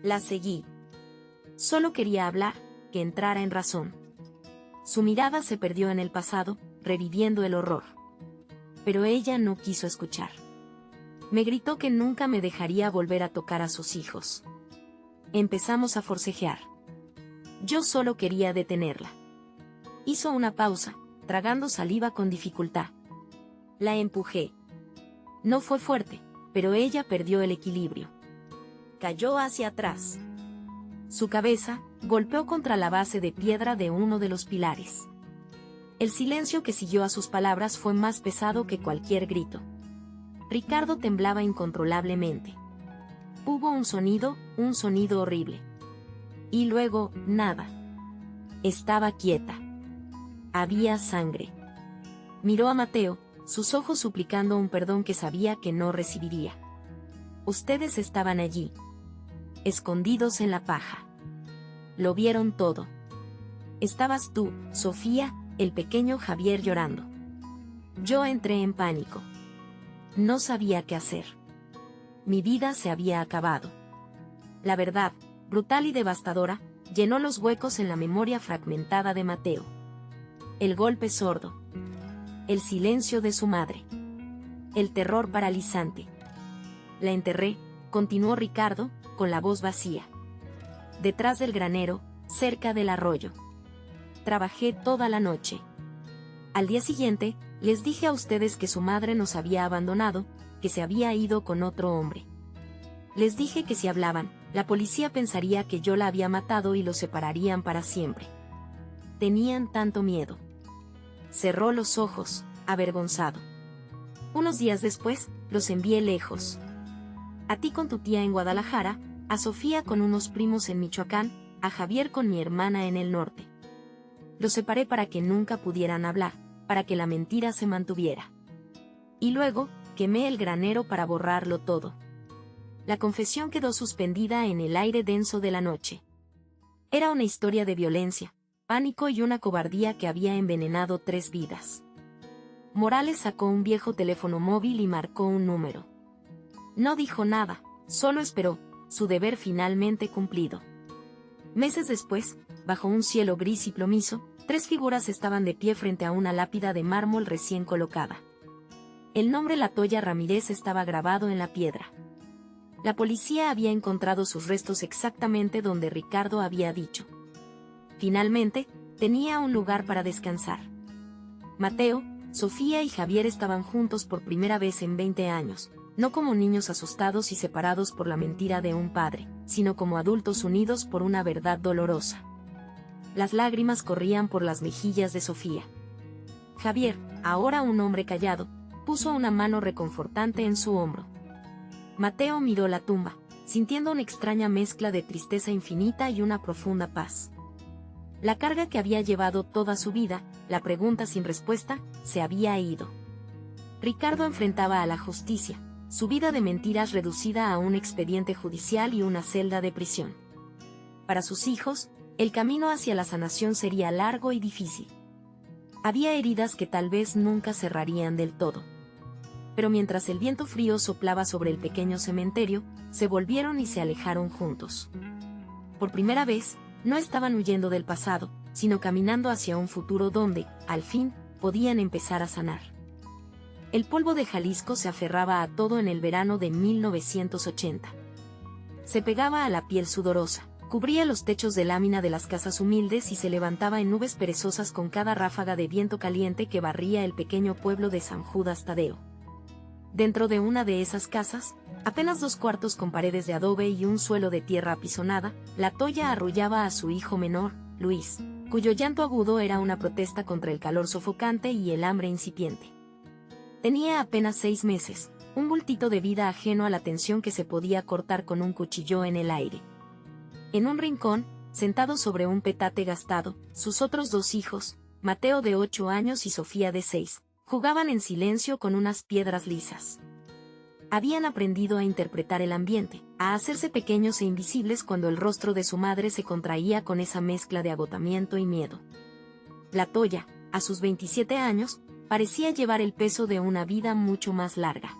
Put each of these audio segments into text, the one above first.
La seguí. Solo quería hablar, que entrara en razón. Su mirada se perdió en el pasado, reviviendo el horror. Pero ella no quiso escuchar. Me gritó que nunca me dejaría volver a tocar a sus hijos. Empezamos a forcejear. Yo solo quería detenerla. Hizo una pausa, tragando saliva con dificultad. La empujé. No fue fuerte, pero ella perdió el equilibrio. Cayó hacia atrás. Su cabeza golpeó contra la base de piedra de uno de los pilares. El silencio que siguió a sus palabras fue más pesado que cualquier grito. Ricardo temblaba incontrolablemente. Hubo un sonido horrible. Y luego, nada. Estaba quieta. Había sangre. Miró a Mateo, sus ojos suplicando un perdón que sabía que no recibiría. Ustedes estaban allí, escondidos en la paja. Lo vieron todo. Estabas tú, Sofía, el pequeño Javier llorando. Yo entré en pánico. No sabía qué hacer. Mi vida se había acabado. La verdad, brutal y devastadora, llenó los huecos en la memoria fragmentada de Mateo. El golpe sordo. El silencio de su madre. El terror paralizante. La enterré, continuó Ricardo, con la voz vacía. Detrás del granero, cerca del arroyo. Trabajé toda la noche. Al día siguiente, les dije a ustedes que su madre nos había abandonado, que se había ido con otro hombre. Les dije que si hablaban, la policía pensaría que yo la había matado y los separarían para siempre. Tenían tanto miedo. Cerró los ojos, avergonzado. Unos días después, los envié lejos. A ti con tu tía en Guadalajara, a Sofía con unos primos en Michoacán, a Javier con mi hermana en el norte. Los separé para que nunca pudieran hablar, para que la mentira se mantuviera. Y luego, quemé el granero para borrarlo todo. La confesión quedó suspendida en el aire denso de la noche. Era una historia de violencia, pánico y una cobardía que había envenenado 3 vidas. Morales sacó un viejo teléfono móvil y marcó un número. No dijo nada, solo esperó, su deber finalmente cumplido. Meses después, bajo un cielo gris y plomizo, 3 figuras estaban de pie frente a una lápida de mármol recién colocada. El nombre Latoya Ramírez estaba grabado en la piedra. La policía había encontrado sus restos exactamente donde Ricardo había dicho. Finalmente, tenía un lugar para descansar. Mateo, Sofía y Javier estaban juntos por primera vez en 20 años, no como niños asustados y separados por la mentira de un padre, sino como adultos unidos por una verdad dolorosa. Las lágrimas corrían por las mejillas de Sofía. Javier, ahora un hombre callado, puso una mano reconfortante en su hombro. Mateo miró la tumba, sintiendo una extraña mezcla de tristeza infinita y una profunda paz. La carga que había llevado toda su vida, la pregunta sin respuesta, se había ido. Ricardo enfrentaba a la justicia, su vida de mentiras reducida a un expediente judicial y una celda de prisión. Para sus hijos, el camino hacia la sanación sería largo y difícil. Había heridas que tal vez nunca cerrarían del todo. Pero mientras el viento frío soplaba sobre el pequeño cementerio, se volvieron y se alejaron juntos. Por primera vez, no estaban huyendo del pasado, sino caminando hacia un futuro donde, al fin, podían empezar a sanar. El polvo de Jalisco se aferraba a todo en el verano de 1980. Se pegaba a la piel sudorosa, cubría los techos de lámina de las casas humildes y se levantaba en nubes perezosas con cada ráfaga de viento caliente que barría el pequeño pueblo de San Judas Tadeo. Dentro de una de esas casas, apenas 2 cuartos con paredes de adobe y un suelo de tierra apisonada, Latoya arrullaba a su hijo menor, Luis, cuyo llanto agudo era una protesta contra el calor sofocante y el hambre incipiente. Tenía apenas 6 meses, un bultito de vida ajeno a la tensión que se podía cortar con un cuchillo en el aire. En un rincón, sentado sobre un petate gastado, sus otros 2 hijos, Mateo de 8 años y Sofía de 6, jugaban en silencio con unas piedras lisas. Habían aprendido a interpretar el ambiente, a hacerse pequeños e invisibles cuando el rostro de su madre se contraía con esa mezcla de agotamiento y miedo. Latoya, a sus 27 años, parecía llevar el peso de una vida mucho más larga.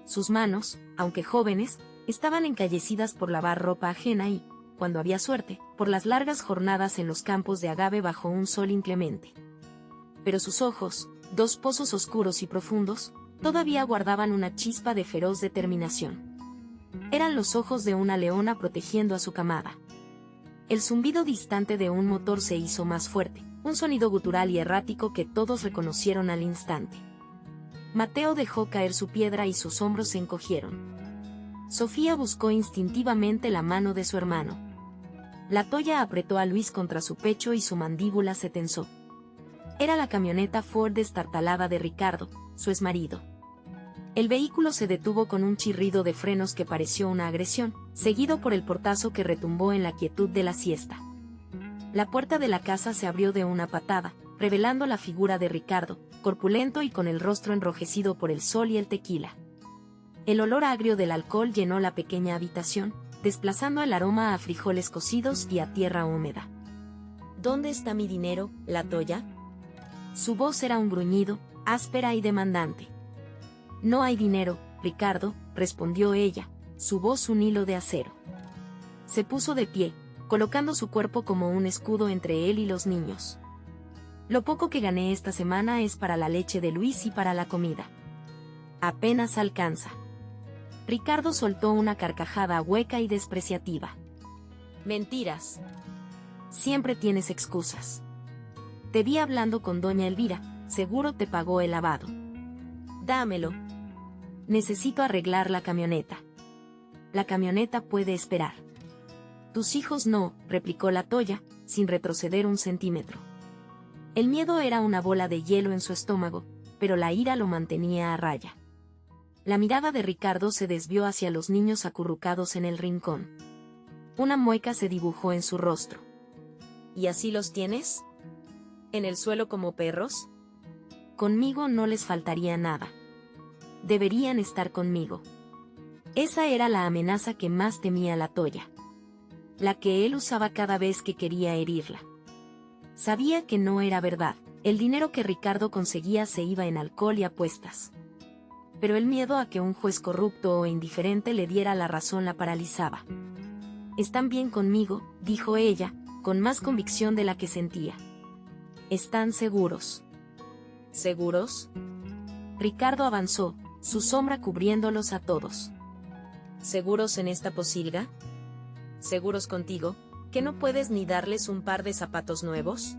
Sus manos, aunque jóvenes, Estaban encallecidas por lavar ropa ajena y, cuando había suerte, por las largas jornadas en los campos de agave bajo un sol inclemente. Pero sus ojos, dos pozos oscuros y profundos, todavía guardaban una chispa de feroz determinación. Eran los ojos de una leona protegiendo a su camada. El zumbido distante de un motor se hizo más fuerte, un sonido gutural y errático que todos reconocieron al instante. Mateo dejó caer su piedra y sus hombros se encogieron. Sofía buscó instintivamente la mano de su hermano. La Toya apretó a Luis contra su pecho y su mandíbula se tensó. Era la camioneta Ford destartalada de Ricardo, su exmarido. El vehículo se detuvo con un chirrido de frenos que pareció una agresión, seguido por el portazo que retumbó en la quietud de la siesta. La puerta de la casa se abrió de una patada, revelando la figura de Ricardo, corpulento y con el rostro enrojecido por el sol y el tequila. El olor agrio del alcohol llenó la pequeña habitación, desplazando el aroma a frijoles cocidos y a tierra húmeda. ¿Dónde está mi dinero, la Toya? Su voz era un gruñido, áspera y demandante. No hay dinero, Ricardo, respondió ella, su voz un hilo de acero. Se puso de pie, colocando su cuerpo como un escudo entre él y los niños. Lo poco que gané esta semana es para la leche de Luis y para la comida. Apenas alcanza. Ricardo soltó una carcajada hueca y despreciativa. Mentiras. Siempre tienes excusas. Te vi hablando con doña Elvira, seguro te pagó el lavado. Dámelo. Necesito arreglar la camioneta. La camioneta puede esperar. Tus hijos no, replicó la Toya, sin retroceder un centímetro. El miedo era una bola de hielo en su estómago, pero la ira lo mantenía a raya. La mirada de Ricardo se desvió hacia los niños acurrucados en el rincón. Una mueca se dibujó en su rostro. ¿Y así los tienes? ¿En el suelo como perros? Conmigo no les faltaría nada. Deberían estar conmigo. Esa era la amenaza que más temía la Toya. La que él usaba cada vez que quería herirla. Sabía que no era verdad, el dinero que Ricardo conseguía se iba en alcohol y apuestas. Pero el miedo a que un juez corrupto o indiferente le diera la razón la paralizaba. Están bien conmigo, dijo ella, con más convicción de la que sentía. ¿Están seguros? ¿Seguros? Ricardo avanzó, su sombra cubriéndolos a todos. ¿Seguros en esta posilga? ¿Seguros contigo, que no puedes ni darles un par de zapatos nuevos?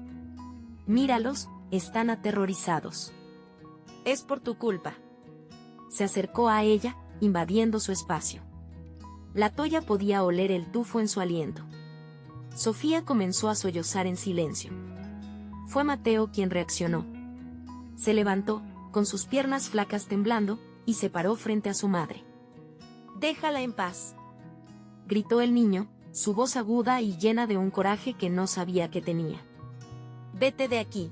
Míralos, están aterrorizados. Es por tu culpa. Se acercó a ella, invadiendo su espacio. La Toya podía oler el tufo en su aliento. Sofía comenzó a sollozar en silencio. Fue Mateo quien reaccionó. Se levantó, con sus piernas flacas temblando, y se paró frente a su madre. «Déjala en paz», gritó el niño, su voz aguda y llena de un coraje que no sabía que tenía. «Vete de aquí».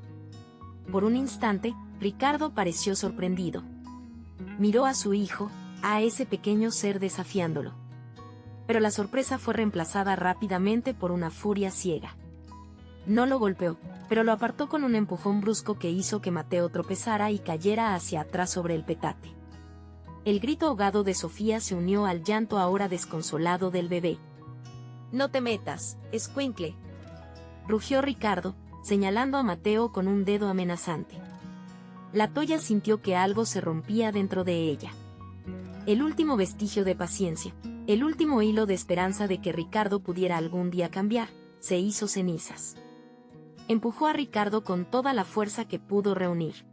Por un instante, Ricardo pareció sorprendido. Miró a su hijo, a ese pequeño ser desafiándolo. Pero la sorpresa fue reemplazada rápidamente por una furia ciega. No lo golpeó, pero lo apartó con un empujón brusco que hizo que Mateo tropezara y cayera hacia atrás sobre el petate. El grito ahogado de Sofía se unió al llanto ahora desconsolado del bebé. «No te metas, escuincle», rugió Ricardo, señalando a Mateo con un dedo amenazante. La Toya sintió que algo se rompía dentro de ella. El último vestigio de paciencia, el último hilo de esperanza de que Ricardo pudiera algún día cambiar, se hizo cenizas. Empujó a Ricardo con toda la fuerza que pudo reunir.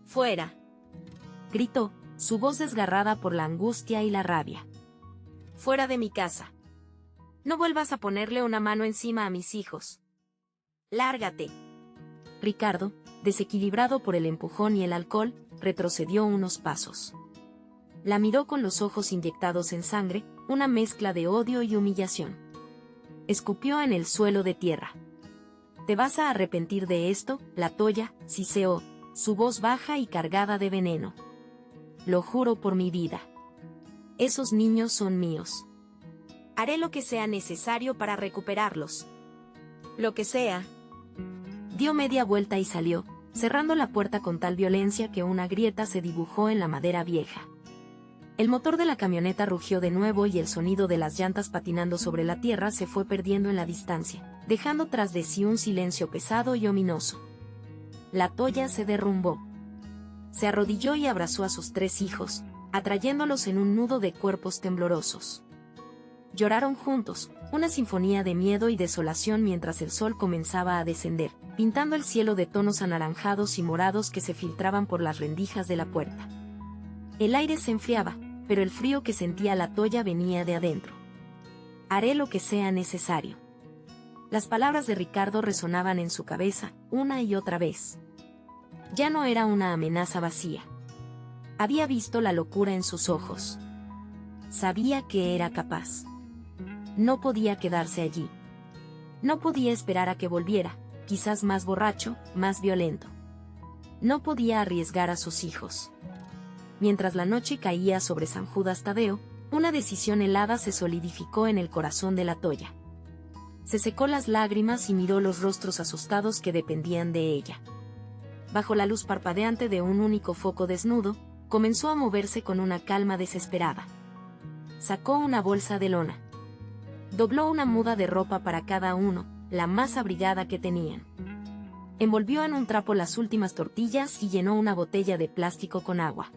«¡Fuera!», gritó, su voz desgarrada por la angustia y la rabia. «¡Fuera de mi casa! No vuelvas a ponerle una mano encima a mis hijos. ¡Lárgate!». Ricardo, desequilibrado por el empujón y el alcohol, retrocedió unos pasos. La miró con los ojos inyectados en sangre, una mezcla de odio y humillación. Escupió en el suelo de tierra. «Te vas a arrepentir de esto, la Toya», siseó, su voz baja y cargada de veneno. «Lo juro por mi vida. Esos niños son míos. Haré lo que sea necesario para recuperarlos. Lo que sea». Dio media vuelta y salió, cerrando la puerta con tal violencia que una grieta se dibujó en la madera vieja. El motor de la camioneta rugió de nuevo y el sonido de las llantas patinando sobre la tierra se fue perdiendo en la distancia, dejando tras de sí un silencio pesado y ominoso. La Toya se derrumbó. Se arrodilló y abrazó a sus 3 hijos, atrayéndolos en un nudo de cuerpos temblorosos. Lloraron juntos, una sinfonía de miedo y desolación mientras el sol comenzaba a descender, pintando el cielo de tonos anaranjados y morados que se filtraban por las rendijas de la puerta. El aire se enfriaba, pero el frío que sentía la Toya venía de adentro. Haré lo que sea necesario. Las palabras de Ricardo resonaban en su cabeza, una y otra vez. Ya no era una amenaza vacía. Había visto la locura en sus ojos. Sabía que era capaz. No podía quedarse allí. No podía esperar a que volviera, quizás más borracho, más violento. No podía arriesgar a sus hijos. Mientras la noche caía sobre San Judas Tadeo, una decisión helada se solidificó en el corazón de la Toya. Se secó las lágrimas y miró los rostros asustados que dependían de ella. Bajo la luz parpadeante de un único foco desnudo, comenzó a moverse con una calma desesperada. Sacó una bolsa de lona. Dobló una muda de ropa para cada uno, la más abrigada que tenían. Envolvió en un trapo las últimas tortillas y llenó una botella de plástico con agua.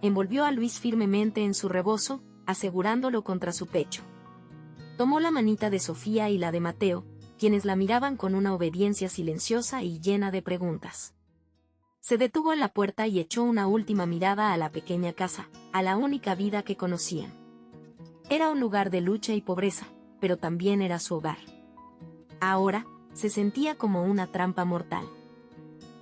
Envolvió a Luis firmemente en su rebozo, asegurándolo contra su pecho. Tomó la manita de Sofía y la de Mateo, quienes la miraban con una obediencia silenciosa y llena de preguntas. Se detuvo en la puerta y echó una última mirada a la pequeña casa, a la única vida que conocían. Era un lugar de lucha y pobreza, pero también era su hogar. Ahora, se sentía como una trampa mortal.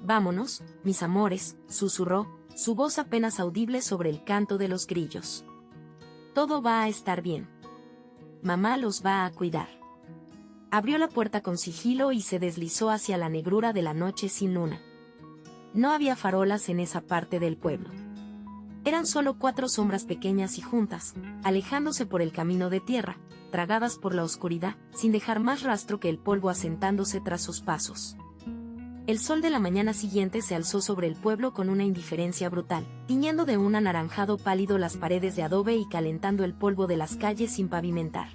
«Vámonos, mis amores», susurró, su voz apenas audible sobre el canto de los grillos. «Todo va a estar bien. Mamá los va a cuidar». Abrió la puerta con sigilo y se deslizó hacia la negrura de la noche sin luna. No había farolas en esa parte del pueblo. Eran solo 4 sombras pequeñas y juntas, alejándose por el camino de tierra, tragadas por la oscuridad, sin dejar más rastro que el polvo asentándose tras sus pasos. El sol de la mañana siguiente se alzó sobre el pueblo con una indiferencia brutal, tiñendo de un anaranjado pálido las paredes de adobe y calentando el polvo de las calles sin pavimentar.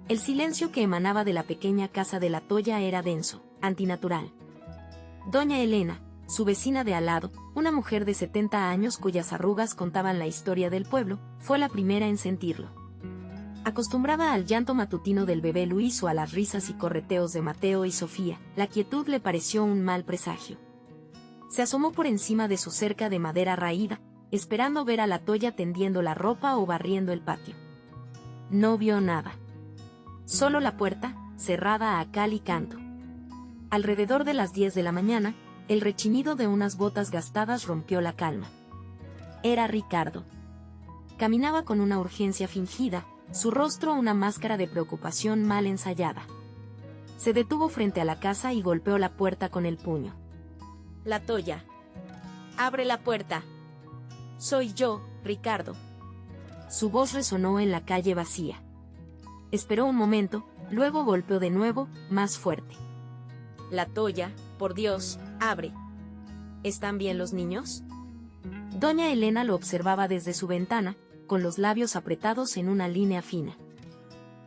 El silencio que emanaba de la pequeña casa de la Toya era denso, antinatural. Doña Elena, su vecina de al lado, una mujer de 70 años cuyas arrugas contaban la historia del pueblo, fue la primera en sentirlo. Acostumbrada al llanto matutino del bebé Luis o a las risas y correteos de Mateo y Sofía, la quietud le pareció un mal presagio. Se asomó por encima de su cerca de madera raída, esperando ver a la Toya tendiendo la ropa o barriendo el patio. No vio nada. Solo la puerta, cerrada a cal y canto. Alrededor de las 10 de la mañana, el rechinido de unas botas gastadas rompió la calma. Era Ricardo. Caminaba con una urgencia fingida, su rostro una máscara de preocupación mal ensayada. Se detuvo frente a la casa y golpeó la puerta con el puño. «La Toya. Abre la puerta. Soy yo, Ricardo». Su voz resonó en la calle vacía. Esperó un momento, luego golpeó de nuevo, más fuerte. «La Toya, por Dios, abre. ¿Están bien los niños?». Doña Elena lo observaba desde su ventana, con los labios apretados en una línea fina.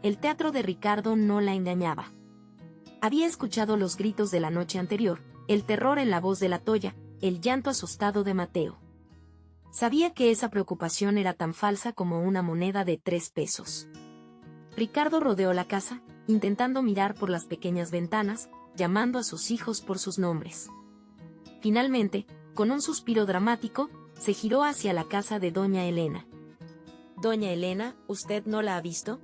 El teatro de Ricardo no la engañaba. Había escuchado los gritos de la noche anterior, el terror en la voz de la Toya, el llanto asustado de Mateo. Sabía que esa preocupación era tan falsa como una moneda de 3 pesos. Ricardo rodeó la casa, intentando mirar por las pequeñas ventanas, llamando a sus hijos por sus nombres. Finalmente, con un suspiro dramático, se giró hacia la casa de Doña Elena. «Doña Elena, ¿usted no la ha visto?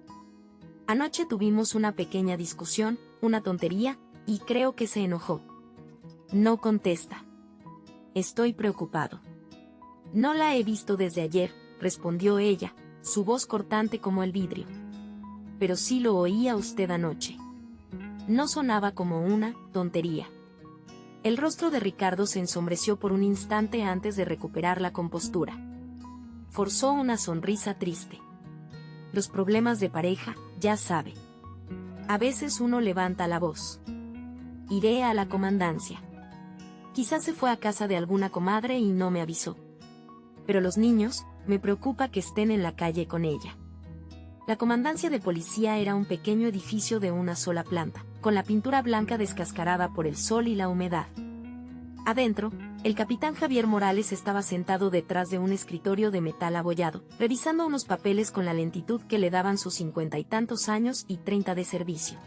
Anoche tuvimos una pequeña discusión, una tontería, y creo que se enojó. No contesta. Estoy preocupado». «No la he visto desde ayer», respondió ella, su voz cortante como el vidrio. «Pero sí lo oía usted anoche. No sonaba como una tontería». El rostro de Ricardo se ensombreció por un instante antes de recuperar la compostura. Forzó una sonrisa triste. «Los problemas de pareja, ya sabe. A veces uno levanta la voz. Iré a la comandancia. Quizás se fue a casa de alguna comadre y no me avisó. Pero los niños, Me preocupa que estén en la calle con ella. La comandancia de policía era un pequeño edificio de una sola planta, con la pintura blanca descascarada por el sol y la humedad. Adentro, el capitán Javier Morales estaba sentado detrás de un escritorio de metal abollado, revisando unos papeles con la lentitud que le daban sus 50 y tantos años y 30 de servicio.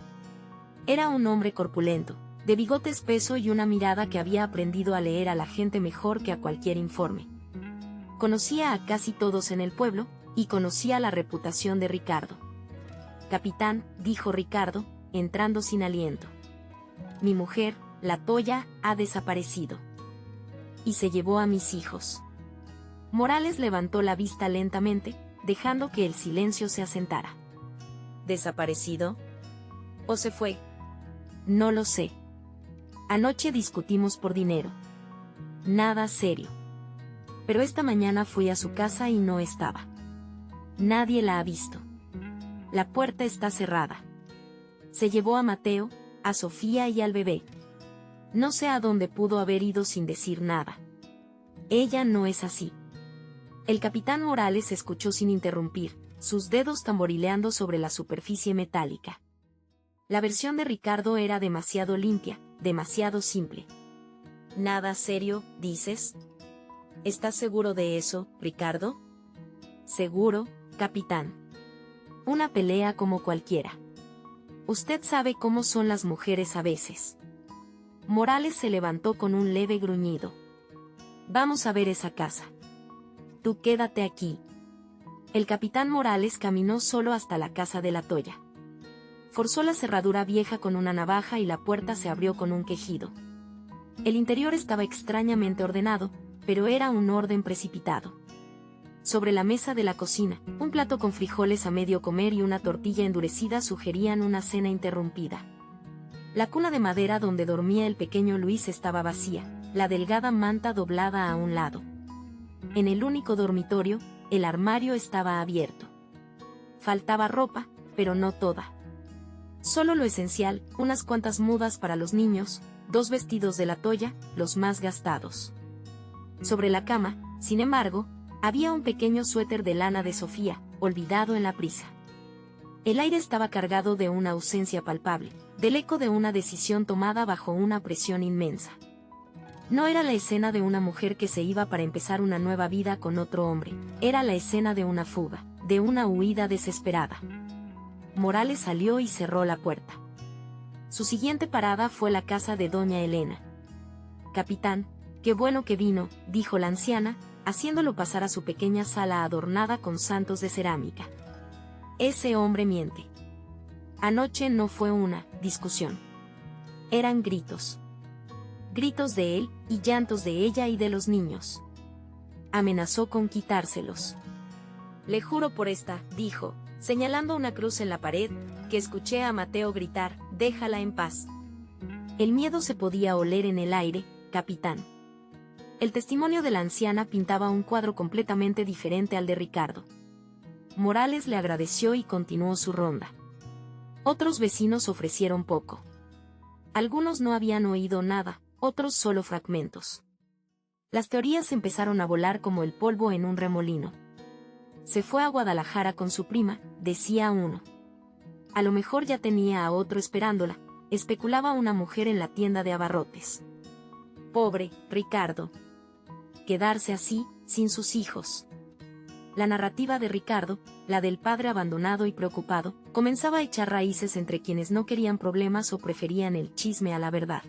Era un hombre corpulento, de bigote espeso y una mirada que había aprendido a leer a la gente mejor que a cualquier informe. Conocía a casi todos en el pueblo, y conocía la reputación de Ricardo. «Capitán», dijo Ricardo, entrando sin aliento. «Mi mujer, la Toya, ha desaparecido. Y se llevó a mis hijos». Morales levantó la vista lentamente, dejando que el silencio se asentara. «¿Desaparecido? ¿O se fue?» «No lo sé. Anoche discutimos por dinero. Nada serio. Pero esta mañana fui a su casa y no estaba. Nadie la ha visto. La puerta está cerrada. Se llevó a Mateo, a Sofía y al bebé. No sé a dónde pudo haber ido sin decir nada. Ella no es así». El capitán Morales escuchó sin interrumpir, sus dedos tamborileando sobre la superficie metálica. La versión de Ricardo era demasiado limpia, demasiado simple. «¿Nada serio, dices? ¿Estás seguro de eso, Ricardo?» «Seguro, capitán. Una pelea como cualquiera. Usted sabe cómo son las mujeres a veces». Morales se levantó con un leve gruñido. «Vamos a ver esa casa. Tú quédate aquí». El capitán Morales caminó solo hasta la casa de la Toya. Forzó la cerradura vieja con una navaja y la puerta se abrió con un quejido. El interior estaba extrañamente ordenado, pero era un orden precipitado. Sobre la mesa de la cocina, un plato con frijoles a medio comer y una tortilla endurecida sugerían una cena interrumpida. La cuna de madera donde dormía el pequeño Luis estaba vacía, la delgada manta doblada a un lado. En el único dormitorio, el armario estaba abierto. Faltaba ropa, pero no toda. Solo lo esencial, unas cuantas mudas para los niños, 2 vestidos de la Toya, los más gastados. Sobre la cama, sin embargo, había un pequeño suéter de lana de Sofía, olvidado en la prisa. El aire estaba cargado de una ausencia palpable, del eco de una decisión tomada bajo una presión inmensa. No era la escena de una mujer que se iba para empezar una nueva vida con otro hombre, era la escena de una fuga, de una huida desesperada. Morales salió y cerró la puerta. Su siguiente parada fue la casa de doña Elena. «Capitán, qué bueno que vino», dijo la anciana, haciéndolo pasar a su pequeña sala adornada con santos de cerámica. «Ese hombre miente. Anoche no fue una discusión. Eran gritos. Gritos de él, y llantos de ella y de los niños. Amenazó con quitárselos. Le juro por esta», dijo, señalando una cruz en la pared, «que escuché a Mateo gritar, déjala en paz». El miedo se podía oler en el aire, capitán. El testimonio de la anciana pintaba un cuadro completamente diferente al de Ricardo. Morales le agradeció y continuó su ronda. Otros vecinos ofrecieron poco. Algunos no habían oído nada, otros solo fragmentos. Las teorías empezaron a volar como el polvo en un remolino. «Se fue a Guadalajara con su prima», decía uno. «A lo mejor ya tenía a otro esperándola», especulaba una mujer en la tienda de abarrotes. «Pobre Ricardo. Quedarse así, sin sus hijos». La narrativa de Ricardo, la del padre abandonado y preocupado, comenzaba a echar raíces entre quienes no querían problemas o preferían el chisme a la verdad.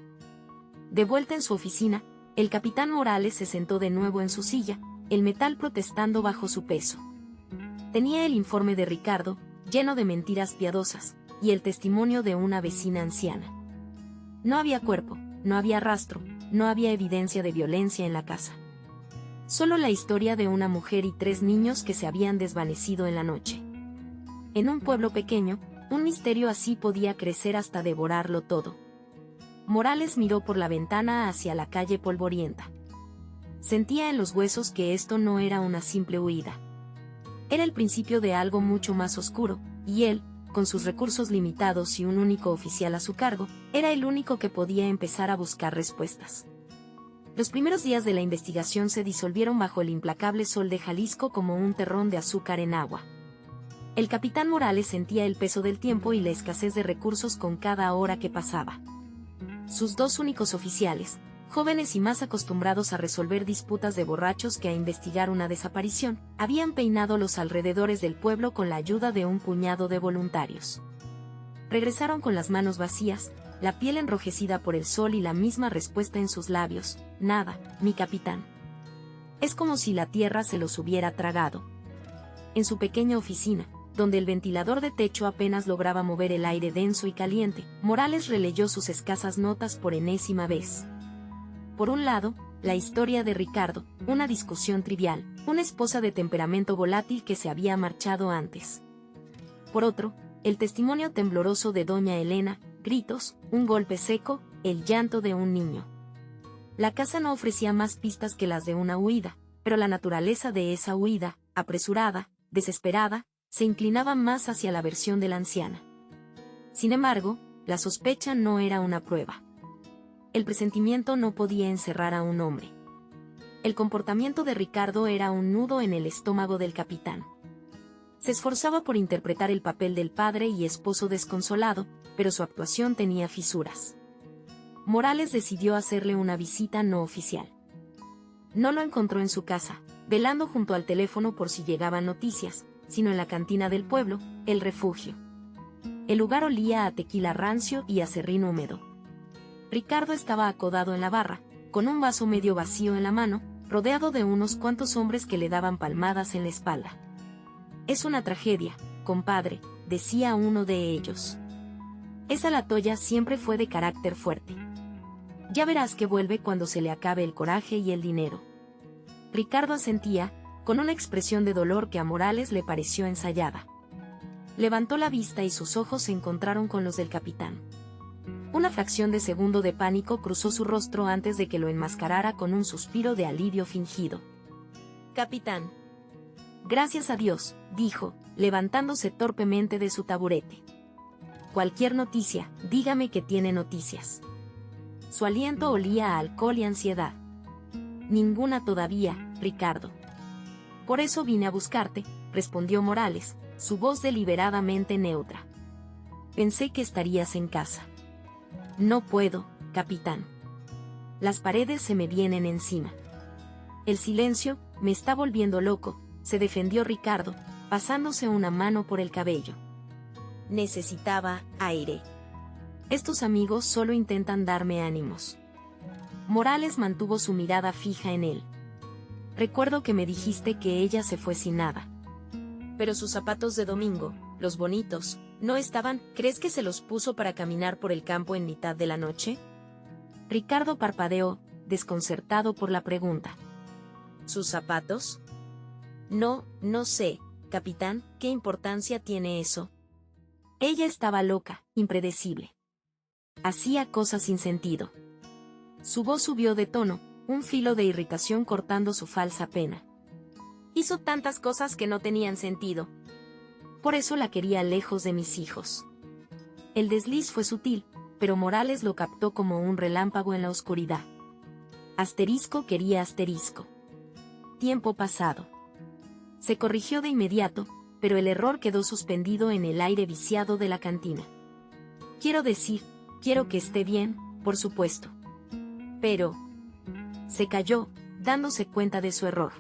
De vuelta en su oficina, el capitán Morales se sentó de nuevo en su silla, el metal protestando bajo su peso. Tenía el informe de Ricardo, lleno de mentiras piadosas, y el testimonio de una vecina anciana. No había cuerpo, no había rastro, no había evidencia de violencia en la casa. Solo la historia de una mujer y 3 niños que se habían desvanecido en la noche. En un pueblo pequeño, un misterio así podía crecer hasta devorarlo todo. Morales miró por la ventana hacia la calle polvorienta. Sentía en los huesos que esto no era una simple huida. Era el principio de algo mucho más oscuro, y él, con sus recursos limitados y un único oficial a su cargo, era el único que podía empezar a buscar respuestas. Los primeros días de la investigación se disolvieron bajo el implacable sol de Jalisco como un terrón de azúcar en agua. El capitán Morales sentía el peso del tiempo y la escasez de recursos con cada hora que pasaba. Sus dos únicos oficiales, jóvenes y más acostumbrados a resolver disputas de borrachos que a investigar una desaparición, habían peinado los alrededores del pueblo con la ayuda de un puñado de voluntarios. Regresaron con las manos vacías, la piel enrojecida por el sol y la misma respuesta en sus labios: nada, mi capitán. Es como si la tierra se los hubiera tragado. En su pequeña oficina, donde el ventilador de techo apenas lograba mover el aire denso y caliente, Morales releyó sus escasas notas por enésima vez. Por un lado, la historia de Ricardo, una discusión trivial, una esposa de temperamento volátil que se había marchado antes. Por otro, el testimonio tembloroso de doña Elena, gritos, un golpe seco, el llanto de un niño. La casa no ofrecía más pistas que las de una huida, pero la naturaleza de esa huida, apresurada, desesperada, se inclinaba más hacia la versión de la anciana. Sin embargo, la sospecha no era una prueba. El presentimiento no podía encerrar a un hombre. El comportamiento de Ricardo era un nudo en el estómago del capitán. Se esforzaba por interpretar el papel del padre y esposo desconsolado, pero su actuación tenía fisuras. Morales decidió hacerle una visita no oficial. No lo encontró en su casa, velando junto al teléfono por si llegaban noticias, sino en la cantina del pueblo, el refugio. El lugar olía a tequila rancio y a serrín húmedo. Ricardo estaba acodado en la barra, con un vaso medio vacío en la mano, rodeado de unos cuantos hombres que le daban palmadas en la espalda. «Es una tragedia, compadre», decía uno de ellos. «Esa Latoya siempre fue de carácter fuerte. Ya verás que vuelve cuando se le acabe el coraje y el dinero». Ricardo asentía, con una expresión de dolor que a Morales le pareció ensayada. Levantó la vista y sus ojos se encontraron con los del capitán. Una fracción de segundo de pánico cruzó su rostro antes de que lo enmascarara con un suspiro de alivio fingido. «Capitán». «Gracias a Dios», dijo, levantándose torpemente de su taburete. «Cualquier noticia, dígame que tiene noticias». Su aliento olía a alcohol y ansiedad. «Ninguna todavía, Ricardo». «Por eso vine a buscarte», respondió Morales, su voz deliberadamente neutra. «Pensé que estarías en casa». «No puedo, capitán. Las paredes se me vienen encima. El silencio me está volviendo loco», se defendió Ricardo, pasándose una mano por el cabello. «Necesitaba aire. Estos amigos solo intentan darme ánimos». Morales mantuvo su mirada fija en él. «Recuerdo que me dijiste que ella se fue sin nada. Pero sus zapatos de domingo, los bonitos, ¿no estaban? ¿Crees que se los puso para caminar por el campo en mitad de la noche?» Ricardo parpadeó, desconcertado por la pregunta. «¿Sus zapatos?» «No, no sé, capitán, ¿qué importancia tiene eso?» Ella estaba loca, impredecible. Hacía cosas sin sentido. Su voz subió de tono, un filo de irritación cortando su falsa pena. «Hizo tantas cosas que no tenían sentido. Por eso la quería lejos de mis hijos». El desliz fue sutil, pero Morales lo captó como un relámpago en la oscuridad. Asterisco quería asterisco. Tiempo pasado. Se corrigió de inmediato, pero el error quedó suspendido en el aire viciado de la cantina. «Quiero decir, quiero que esté bien, por supuesto. Pero...» Se calló, dándose cuenta de su error.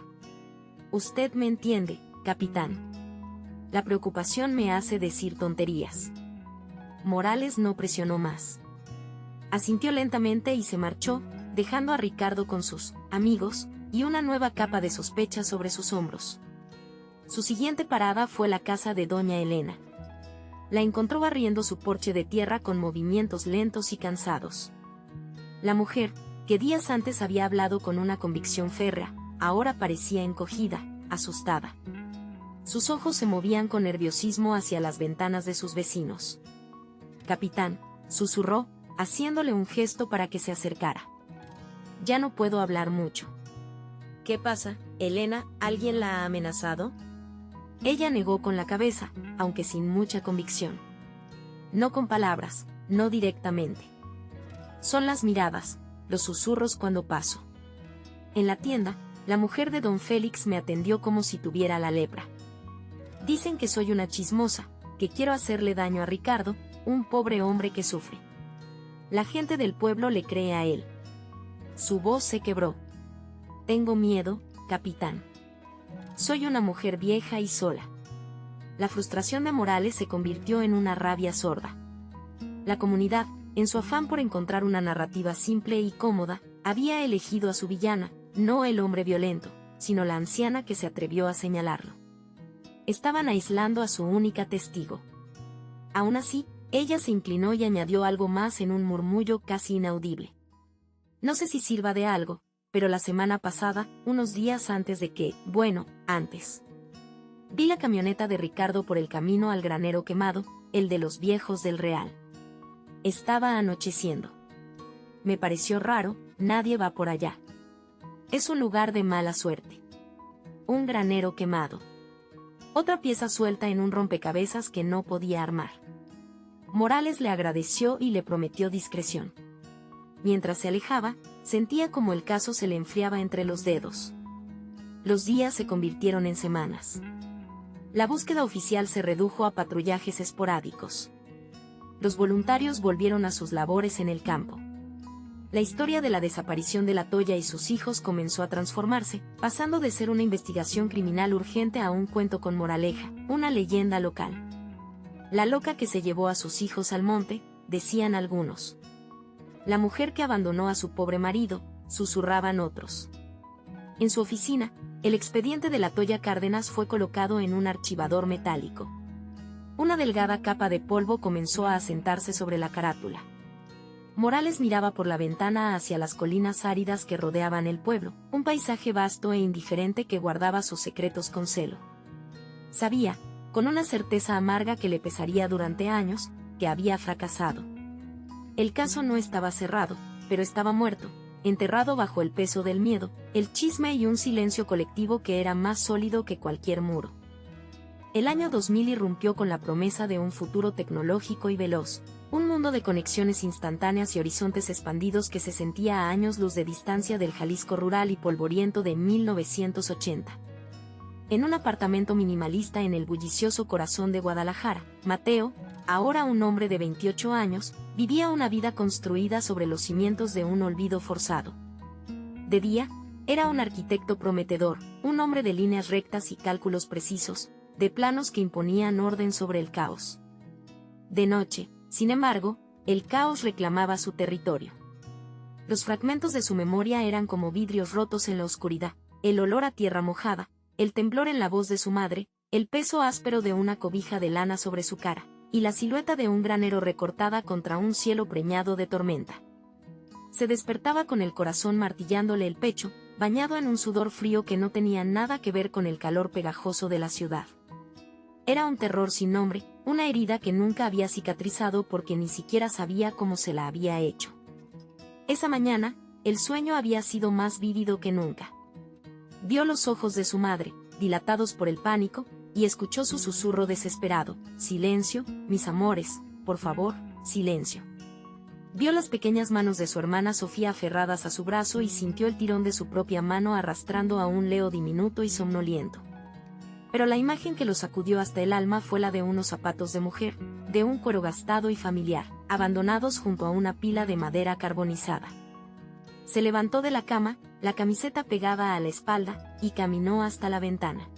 «Usted me entiende, capitán. La preocupación me hace decir tonterías». Morales no presionó más. Asintió lentamente y se marchó, dejando a Ricardo con sus amigos y una nueva capa de sospecha sobre sus hombros. Su siguiente parada fue la casa de doña Elena. La encontró barriendo su porche de tierra con movimientos lentos y cansados. La mujer, que días antes había hablado con una convicción férrea, ahora parecía encogida, asustada. Sus ojos se movían con nerviosismo hacia las ventanas de sus vecinos. «Capitán», susurró, haciéndole un gesto para que se acercara. «Ya no puedo hablar mucho». «¿Qué pasa, Elena? ¿Alguien la ha amenazado?» Ella negó con la cabeza, aunque sin mucha convicción. «No con palabras, no directamente. Son las miradas, los susurros cuando paso. En la tienda, la mujer de don Félix me atendió como si tuviera la lepra. Dicen que soy una chismosa, que quiero hacerle daño a Ricardo, un pobre hombre que sufre. La gente del pueblo le cree a él. Su voz se quebró. Tengo miedo, capitán. Soy una mujer vieja y sola. La frustración de Morales se convirtió en una rabia sorda. La comunidad, en su afán por encontrar una narrativa simple y cómoda, había elegido a su villana, no el hombre violento, sino la anciana que se atrevió a señalarlo. Estaban aislando a su única testigo. Aún así, ella se inclinó y añadió algo más en un murmullo casi inaudible. No sé si sirva de algo, pero la semana pasada, unos días antes de que, antes. Vi la camioneta de Ricardo por el camino al granero quemado, el de los viejos del Real. Estaba anocheciendo. Me pareció raro, nadie va por allá. Es un lugar de mala suerte. Un granero quemado. Otra pieza suelta en un rompecabezas que no podía armar. Morales le agradeció y le prometió discreción. Mientras se alejaba, sentía como el caso se le enfriaba entre los dedos. Los días se convirtieron en semanas. La búsqueda oficial se redujo a patrullajes esporádicos. Los voluntarios volvieron a sus labores en el campo. La historia de la desaparición de la Toya y sus hijos comenzó a transformarse, pasando de ser una investigación criminal urgente a un cuento con moraleja, una leyenda local. La loca que se llevó a sus hijos al monte, decían algunos. La mujer que abandonó a su pobre marido, susurraban otros. En su oficina, el expediente de la Toya Cárdenas fue colocado en un archivador metálico. Una delgada capa de polvo comenzó a asentarse sobre la carátula. Morales miraba por la ventana hacia las colinas áridas que rodeaban el pueblo, un paisaje vasto e indiferente que guardaba sus secretos con celo. Sabía, con una certeza amarga que le pesaría durante años, que había fracasado. El caso no estaba cerrado, pero estaba muerto, enterrado bajo el peso del miedo, el chisme y un silencio colectivo que era más sólido que cualquier muro. El año 2000 irrumpió con la promesa de un futuro tecnológico y veloz, un mundo de conexiones instantáneas y horizontes expandidos que se sentía a años luz de distancia del Jalisco rural y polvoriento de 1980. En un apartamento minimalista en el bullicioso corazón de Guadalajara, Mateo, ahora un hombre de 28 años, vivía una vida construida sobre los cimientos de un olvido forzado. De día, era un arquitecto prometedor, un hombre de líneas rectas y cálculos precisos, de planos que imponían orden sobre el caos. De noche, sin embargo, el caos reclamaba su territorio. Los fragmentos de su memoria eran como vidrios rotos en la oscuridad, el olor a tierra mojada, el temblor en la voz de su madre, el peso áspero de una cobija de lana sobre su cara, y la silueta de un granero recortada contra un cielo preñado de tormenta. Se despertaba con el corazón martillándole el pecho, bañado en un sudor frío que no tenía nada que ver con el calor pegajoso de la ciudad. Era un terror sin nombre, una herida que nunca había cicatrizado porque ni siquiera sabía cómo se la había hecho. Esa mañana, el sueño había sido más vívido que nunca. Vio los ojos de su madre, dilatados por el pánico, y escuchó su susurro desesperado: «Silencio, mis amores, por favor, silencio». Vio las pequeñas manos de su hermana Sofía aferradas a su brazo y sintió el tirón de su propia mano arrastrando a un Leo diminuto y somnoliento. Pero la imagen que lo sacudió hasta el alma fue la de unos zapatos de mujer, de un cuero gastado y familiar, abandonados junto a una pila de madera carbonizada. Se levantó de la cama, la camiseta pegada a la espalda, y caminó hasta la ventana.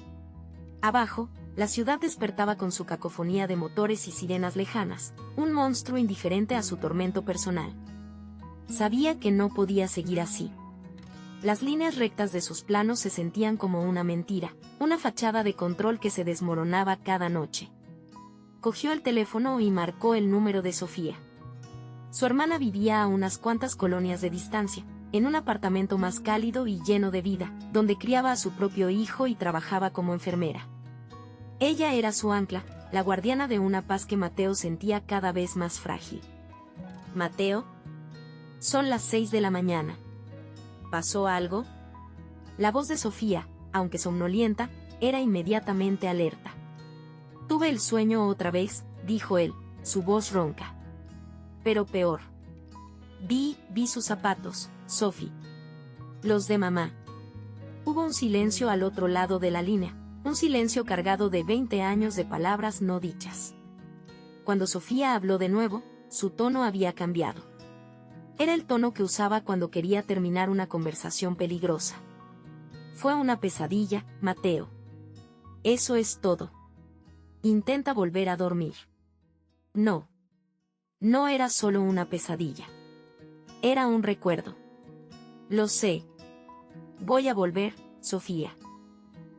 Abajo, la ciudad despertaba con su cacofonía de motores y sirenas lejanas, un monstruo indiferente a su tormento personal. Sabía que no podía seguir así. Las líneas rectas de sus planos se sentían como una mentira, una fachada de control que se desmoronaba cada noche. Cogió el teléfono y marcó el número de Sofía. Su hermana vivía a unas cuantas colonias de distancia, en un apartamento más cálido y lleno de vida, donde criaba a su propio hijo y trabajaba como enfermera. Ella era su ancla, la guardiana de una paz que Mateo sentía cada vez más frágil. «Mateo, son las 6 de la mañana. ¿Pasó algo?». La voz de Sofía, aunque somnolienta, era inmediatamente alerta. «Tuve el sueño otra vez», dijo él, su voz ronca. «Pero peor. Vi sus zapatos, Sophie. Los de mamá». Hubo un silencio al otro lado de la línea, un silencio cargado de 20 años de palabras no dichas. Cuando Sofía habló de nuevo, su tono había cambiado. Era el tono que usaba cuando quería terminar una conversación peligrosa. Fue una pesadilla, Mateo. Eso es todo. Intenta volver a dormir. No. No era solo una pesadilla. Era un recuerdo. Lo sé. Voy a volver, Sofía.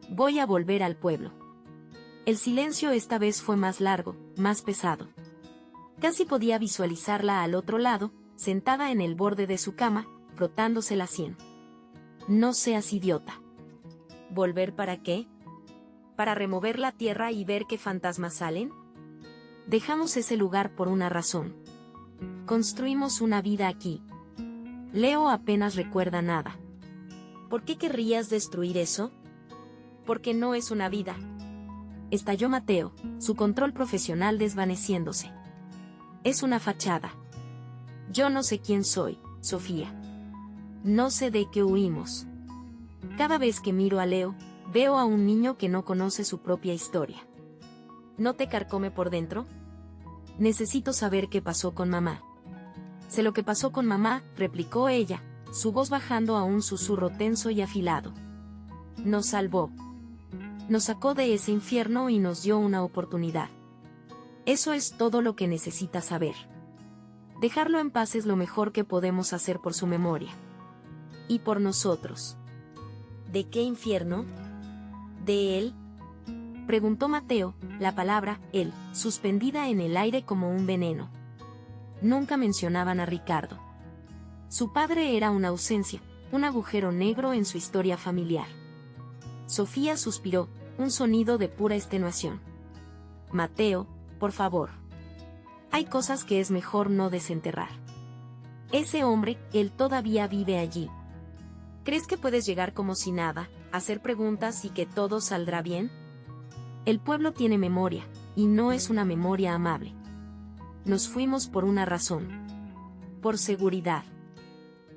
Voy a volver al pueblo. El silencio esta vez fue más largo, más pesado. Casi podía visualizarla al otro lado, sentada en el borde de su cama, frotándose la sien. No seas idiota. ¿Volver para qué? ¿Para remover la tierra y ver qué fantasmas salen? Dejamos ese lugar por una razón. Construimos una vida aquí. Leo apenas recuerda nada. ¿Por qué querrías destruir eso? Porque no es una vida. Estalló Mateo, su control profesional desvaneciéndose. Es una fachada. Yo no sé quién soy, Sofía. No sé de qué huimos. Cada vez que miro a Leo, veo a un niño que no conoce su propia historia. ¿No te carcome por dentro? Necesito saber qué pasó con mamá. Sé lo que pasó con mamá, replicó ella, su voz bajando a un susurro tenso y afilado. Nos salvó. Nos sacó de ese infierno y nos dio una oportunidad. Eso es todo lo que necesita saber. Dejarlo en paz es lo mejor que podemos hacer por su memoria. Y por nosotros. ¿De qué infierno? ¿De él? Preguntó Mateo, la palabra él, suspendida en el aire como un veneno. Nunca mencionaban a Ricardo. Su padre era una ausencia, un agujero negro en su historia familiar. Sofía suspiró, un sonido de pura extenuación. Mateo, por favor. Hay cosas que es mejor no desenterrar. Ese hombre, él todavía vive allí. ¿Crees que puedes llegar como si nada, hacer preguntas y que todo saldrá bien? El pueblo tiene memoria, y no es una memoria amable. Nos fuimos por una razón. Por seguridad.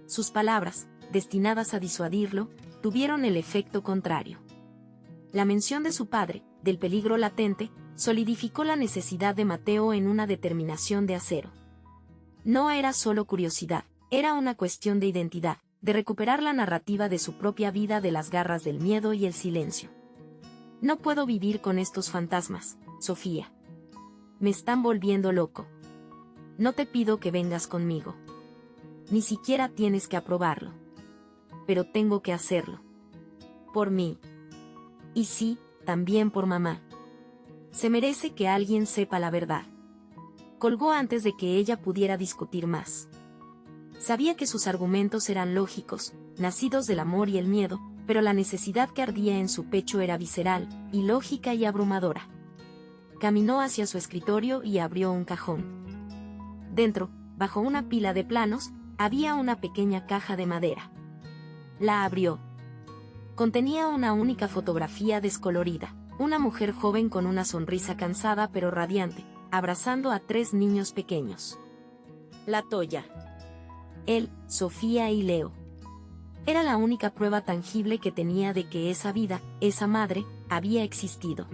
Sus palabras, destinadas a disuadirlo, tuvieron el efecto contrario. La mención de su padre, del peligro latente, solidificó la necesidad de Mateo en una determinación de acero. No era solo curiosidad, era una cuestión de identidad, de recuperar la narrativa de su propia vida de las garras del miedo y el silencio. No puedo vivir con estos fantasmas, Sofía. Me están volviendo loco. No te pido que vengas conmigo. Ni siquiera tienes que aprobarlo. Pero tengo que hacerlo. Por mí. Y sí, también por mamá. Se merece que alguien sepa la verdad. Colgó antes de que ella pudiera discutir más. Sabía que sus argumentos eran lógicos, nacidos del amor y el miedo, pero la necesidad que ardía en su pecho era visceral, ilógica y abrumadora. Caminó hacia su escritorio y abrió un cajón. Dentro, bajo una pila de planos, había una pequeña caja de madera. La abrió. Contenía una única fotografía descolorida, una mujer joven con una sonrisa cansada pero radiante, abrazando a 3 niños pequeños. La Toya. Él, Sofía y Leo. Era la única prueba tangible que tenía de que esa vida, esa madre, había existido.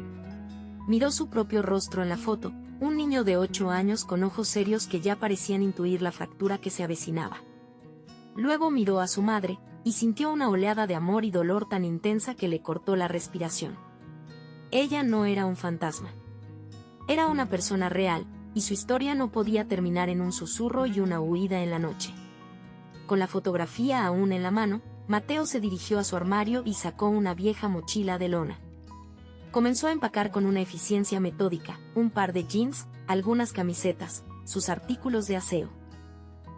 Miró su propio rostro en la foto, un niño de 8 años con ojos serios que ya parecían intuir la fractura que se avecinaba. Luego miró a su madre, y sintió una oleada de amor y dolor tan intensa que le cortó la respiración. Ella no era un fantasma. Era una persona real, y su historia no podía terminar en un susurro y una huida en la noche. Con la fotografía aún en la mano, Mateo se dirigió a su armario y sacó una vieja mochila de lona. Comenzó a empacar con una eficiencia metódica, un par de jeans, algunas camisetas, sus artículos de aseo.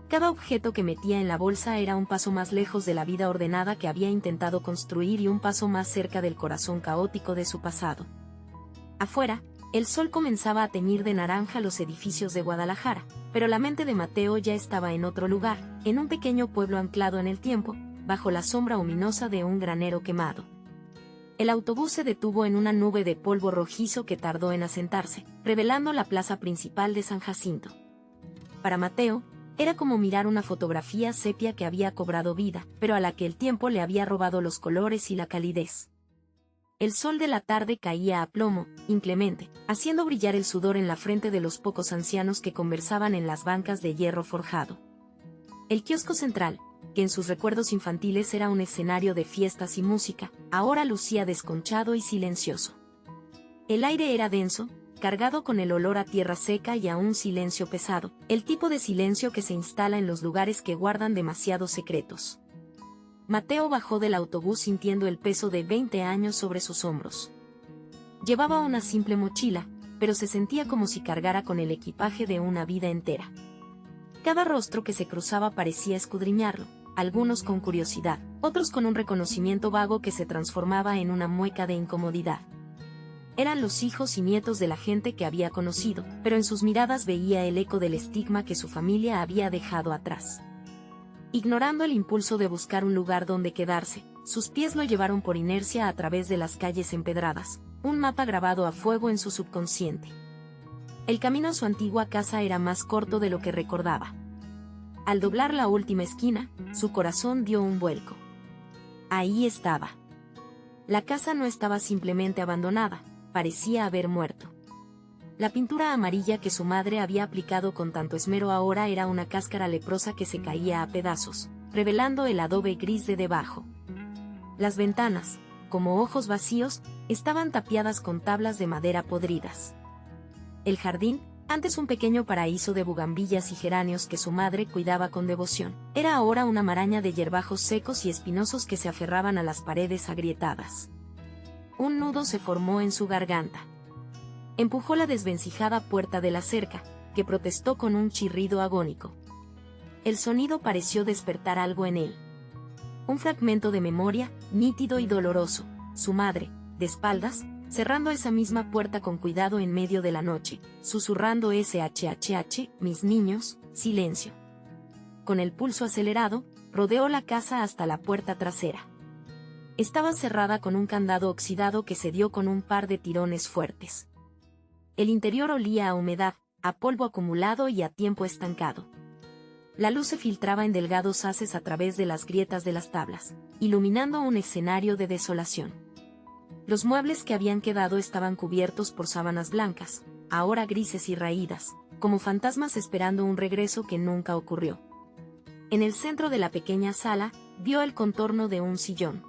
Cada objeto que metía en la bolsa era un paso más lejos de la vida ordenada que había intentado construir y un paso más cerca del corazón caótico de su pasado. Afuera, el sol comenzaba a teñir de naranja los edificios de Guadalajara, pero la mente de Mateo ya estaba en otro lugar, en un pequeño pueblo anclado en el tiempo, bajo la sombra ominosa de un granero quemado. El autobús se detuvo en una nube de polvo rojizo que tardó en asentarse, revelando la plaza principal de San Jacinto. Para Mateo, Era como mirar una fotografía sepia que había cobrado vida, pero a la que el tiempo le había robado los colores y la calidez. El sol de la tarde caía a plomo, inclemente, haciendo brillar el sudor en la frente de los pocos ancianos que conversaban en las bancas de hierro forjado. El kiosco central, que en sus recuerdos infantiles era un escenario de fiestas y música, ahora lucía desconchado y silencioso. El aire era denso, cargado con el olor a tierra seca y a un silencio pesado, el tipo de silencio que se instala en los lugares que guardan demasiados secretos. Mateo bajó del autobús sintiendo el peso de 20 años sobre sus hombros. Llevaba una simple mochila, pero se sentía como si cargara con el equipaje de una vida entera. Cada rostro que se cruzaba parecía escudriñarlo, algunos con curiosidad, otros con un reconocimiento vago que se transformaba en una mueca de incomodidad. Eran los hijos y nietos de la gente que había conocido, pero en sus miradas veía el eco del estigma que su familia había dejado atrás. Ignorando el impulso de buscar un lugar donde quedarse, sus pies lo llevaron por inercia a través de las calles empedradas, un mapa grabado a fuego en su subconsciente. El camino a su antigua casa era más corto de lo que recordaba. Al doblar la última esquina, su corazón dio un vuelco. Ahí estaba. La casa no estaba simplemente abandonada, parecía haber muerto. La pintura amarilla que su madre había aplicado con tanto esmero ahora era una cáscara leprosa que se caía a pedazos, revelando el adobe gris de debajo. Las ventanas, como ojos vacíos, estaban tapiadas con tablas de madera podridas. El jardín, antes un pequeño paraíso de bugambillas y geranios que su madre cuidaba con devoción, era ahora una maraña de hierbajos secos y espinosos que se aferraban a las paredes agrietadas. Un nudo se formó en su garganta. Empujó la desvencijada puerta de la cerca, que protestó con un chirrido agónico. El sonido pareció despertar algo en él. Un fragmento de memoria, nítido y doloroso, su madre, de espaldas, cerrando esa misma puerta con cuidado en medio de la noche, susurrando SHHH, mis niños, silencio. Con el pulso acelerado, rodeó la casa hasta la puerta trasera. Estaba cerrada con un candado oxidado que se dio con un par de tirones fuertes. El interior olía a humedad, a polvo acumulado y a tiempo estancado. La luz se filtraba en delgados haces a través de las grietas de las tablas, iluminando un escenario de desolación. Los muebles que habían quedado estaban cubiertos por sábanas blancas, ahora grises y raídas, como fantasmas esperando un regreso que nunca ocurrió. En el centro de la pequeña sala, vio el contorno de un sillón.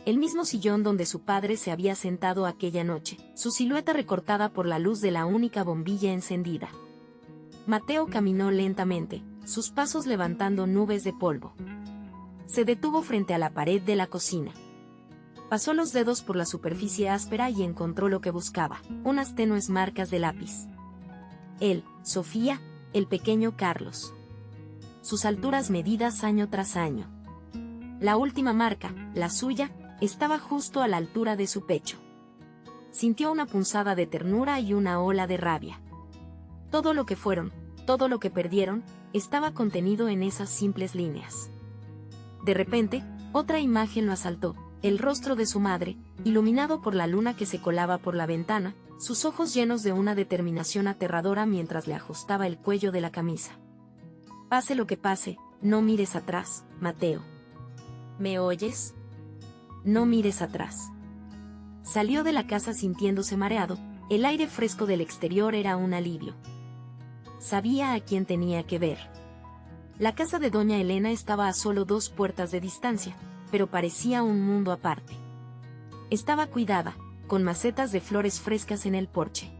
El mismo sillón donde su padre se había sentado aquella noche, su silueta recortada por la luz de la única bombilla encendida. Mateo caminó lentamente, sus pasos levantando nubes de polvo. Se detuvo frente a la pared de la cocina. Pasó los dedos por la superficie áspera y encontró lo que buscaba, unas tenues marcas de lápiz. Él, Sofía, el pequeño Carlos. Sus alturas medidas año tras año. La última marca, la suya, estaba justo a la altura de su pecho. Sintió una punzada de ternura y una ola de rabia. Todo lo que fueron, todo lo que perdieron, estaba contenido en esas simples líneas. De repente, otra imagen lo asaltó, el rostro de su madre, iluminado por la luna que se colaba por la ventana, sus ojos llenos de una determinación aterradora mientras le ajustaba el cuello de la camisa. Pase lo que pase, no mires atrás, Mateo. ¿Me oyes? No mires atrás. Salió de la casa sintiéndose mareado, el aire fresco del exterior era un alivio. Sabía a quién tenía que ver. La casa de doña Elena estaba a solo 2 puertas de distancia, pero parecía un mundo aparte. Estaba cuidada, con macetas de flores frescas en el porche.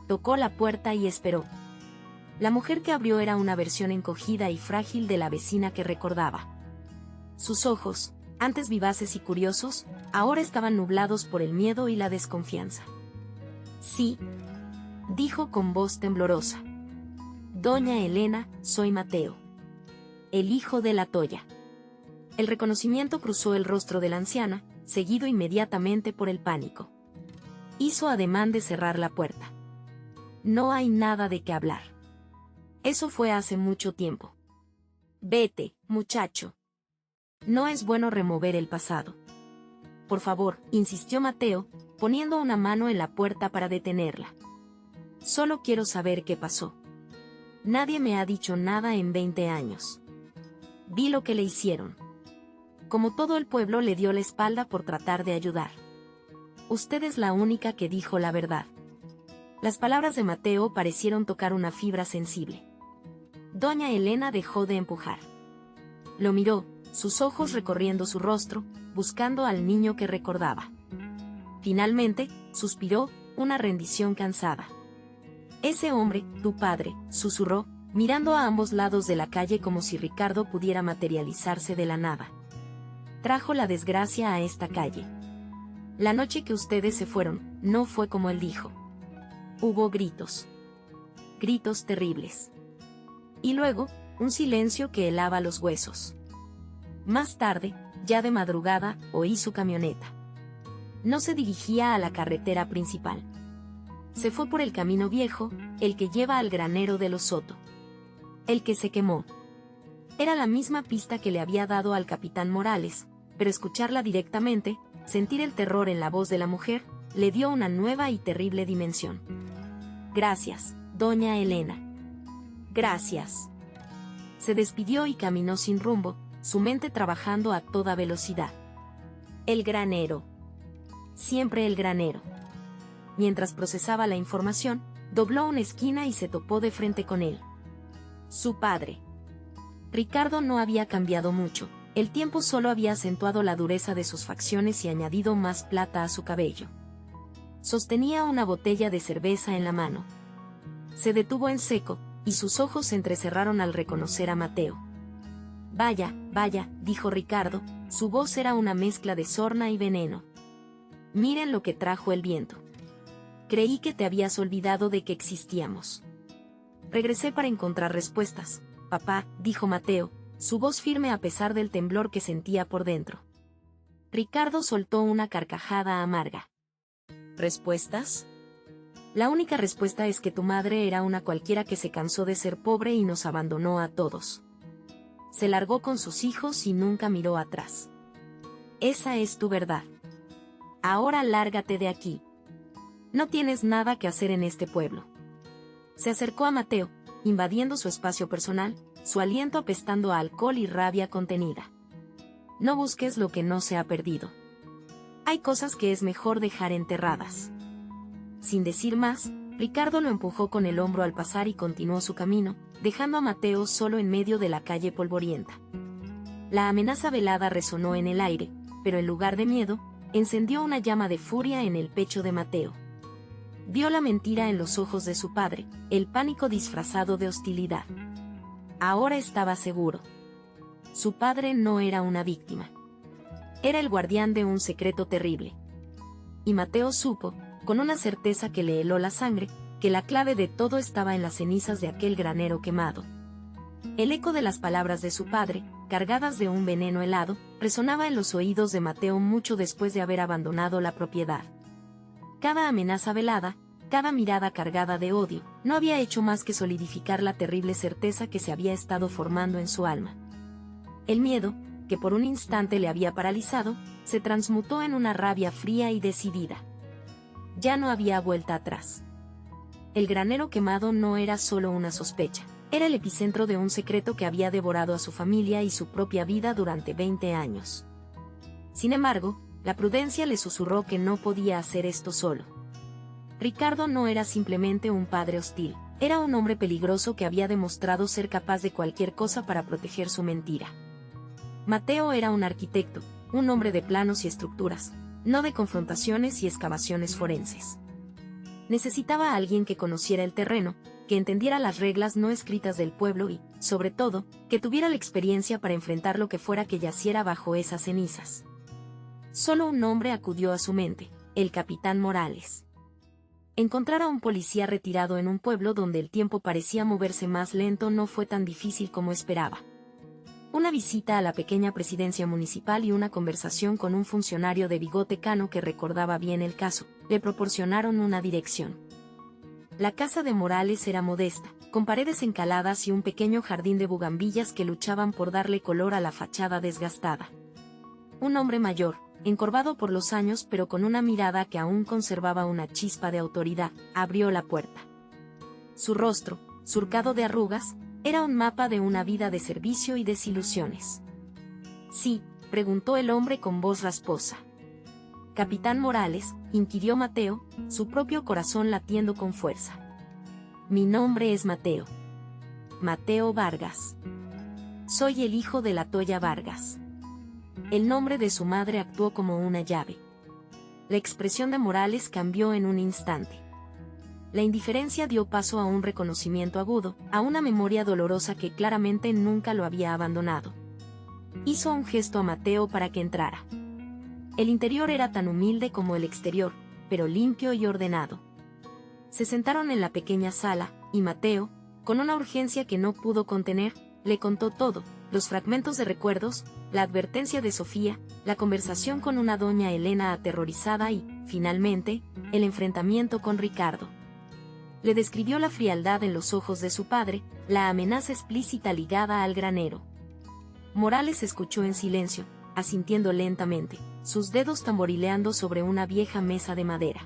Tocó la puerta y esperó. La mujer que abrió era una versión encogida y frágil de la vecina que recordaba. Sus ojos, antes vivaces y curiosos, ahora estaban nublados por el miedo y la desconfianza. Sí, dijo con voz temblorosa. Doña Elena, soy Mateo. El hijo de la Toya. El reconocimiento cruzó el rostro de la anciana, seguido inmediatamente por el pánico. Hizo ademán de cerrar la puerta. No hay nada de qué hablar. Eso fue hace mucho tiempo. Vete, muchacho. No es bueno remover el pasado. Por favor, insistió Mateo, poniendo una mano en la puerta para detenerla. Solo quiero saber qué pasó. Nadie me ha dicho nada en 20 años. Vi lo que le hicieron. Como todo el pueblo le dio la espalda por tratar de ayudar. Usted es la única que dijo la verdad. Las palabras de Mateo parecieron tocar una fibra sensible. Doña Elena dejó de empujar. Lo miró, sus ojos recorriendo su rostro, buscando al niño que recordaba. Finalmente, suspiró, una rendición cansada. Ese hombre, tu padre, susurró, mirando a ambos lados de la calle como si Ricardo pudiera materializarse de la nada. Trajo la desgracia a esta calle. La noche que ustedes se fueron, no fue como él dijo. Hubo gritos. Gritos terribles. Y luego, un silencio que helaba los huesos. Más tarde, ya de madrugada, oí su camioneta. No se dirigía a la carretera principal. Se fue por el camino viejo, el que lleva al granero de los Soto. El que se quemó. Era la misma pista que le había dado al capitán Morales, pero escucharla directamente, sentir el terror en la voz de la mujer, le dio una nueva y terrible dimensión. Gracias, doña Elena. Gracias. Se despidió y caminó sin rumbo, su mente trabajando a toda velocidad. El granero. Siempre el granero. Mientras procesaba la información, dobló una esquina y se topó de frente con él. Su padre. Ricardo no había cambiado mucho, el tiempo solo había acentuado la dureza de sus facciones y añadido más plata a su cabello. Sostenía una botella de cerveza en la mano. Se detuvo en seco, y sus ojos se entrecerraron al reconocer a Mateo. Vaya, vaya, dijo Ricardo, su voz era una mezcla de sorna y veneno. Miren lo que trajo el viento. Creí que te habías olvidado de que existíamos. Regresé para encontrar respuestas, papá, dijo Mateo, su voz firme a pesar del temblor que sentía por dentro. Ricardo soltó una carcajada amarga. ¿Respuestas? La única respuesta es que tu madre era una cualquiera que se cansó de ser pobre y nos abandonó a todos. Se largó con sus hijos y nunca miró atrás. Esa es tu verdad. Ahora lárgate de aquí. No tienes nada que hacer en este pueblo. Se acercó a Mateo, invadiendo su espacio personal, su aliento apestando a alcohol y rabia contenida. No busques lo que no se ha perdido. Hay cosas que es mejor dejar enterradas. Sin decir más, Ricardo lo empujó con el hombro al pasar y continuó su camino, dejando a Mateo solo en medio de la calle polvorienta. La amenaza velada resonó en el aire, pero en lugar de miedo, encendió una llama de furia en el pecho de Mateo. Vio la mentira en los ojos de su padre, el pánico disfrazado de hostilidad. Ahora estaba seguro. Su padre no era una víctima. Era el guardián de un secreto terrible. Y Mateo supo, con una certeza que le heló la sangre, que la clave de todo estaba en las cenizas de aquel granero quemado. El eco de las palabras de su padre, cargadas de un veneno helado, resonaba en los oídos de Mateo mucho después de haber abandonado la propiedad. Cada amenaza velada, cada mirada cargada de odio, no había hecho más que solidificar la terrible certeza que se había estado formando en su alma. El miedo, que por un instante le había paralizado, se transmutó en una rabia fría y decidida. Ya no había vuelta atrás. El granero quemado no era solo una sospecha, era el epicentro de un secreto que había devorado a su familia y su propia vida durante 20 años. Sin embargo, la prudencia le susurró que no podía hacer esto solo. Ricardo no era simplemente un padre hostil, era un hombre peligroso que había demostrado ser capaz de cualquier cosa para proteger su mentira. Mateo era un arquitecto, un hombre de planos y estructuras, no de confrontaciones y excavaciones forenses. Necesitaba a alguien que conociera el terreno, que entendiera las reglas no escritas del pueblo y, sobre todo, que tuviera la experiencia para enfrentar lo que fuera que yaciera bajo esas cenizas. Solo un nombre acudió a su mente, el capitán Morales. Encontrar a un policía retirado en un pueblo donde el tiempo parecía moverse más lento no fue tan difícil como esperaba. Una visita a la pequeña presidencia municipal y una conversación con un funcionario de bigote cano que recordaba bien el caso, le proporcionaron una dirección. La casa de Morales era modesta, con paredes encaladas y un pequeño jardín de bugambillas que luchaban por darle color a la fachada desgastada. Un hombre mayor, encorvado por los años pero con una mirada que aún conservaba una chispa de autoridad, abrió la puerta. Su rostro, surcado de arrugas, era un mapa de una vida de servicio y desilusiones. «¿Sí?», preguntó el hombre con voz rasposa. «Capitán Morales», inquirió Mateo, su propio corazón latiendo con fuerza. «Mi nombre es Mateo. Mateo Vargas. Soy el hijo de la Toya Vargas». El nombre de su madre actuó como una llave. La expresión de Morales cambió en un instante. La indiferencia dio paso a un reconocimiento agudo, a una memoria dolorosa que claramente nunca lo había abandonado. Hizo un gesto a Mateo para que entrara. El interior era tan humilde como el exterior, pero limpio y ordenado. Se sentaron en la pequeña sala, y Mateo, con una urgencia que no pudo contener, le contó todo: los fragmentos de recuerdos, la advertencia de Sofía, la conversación con una doña Elena aterrorizada y, finalmente, el enfrentamiento con Ricardo. Le describió la frialdad en los ojos de su padre, la amenaza explícita ligada al granero. Morales escuchó en silencio, asintiendo lentamente, sus dedos tamborileando sobre una vieja mesa de madera.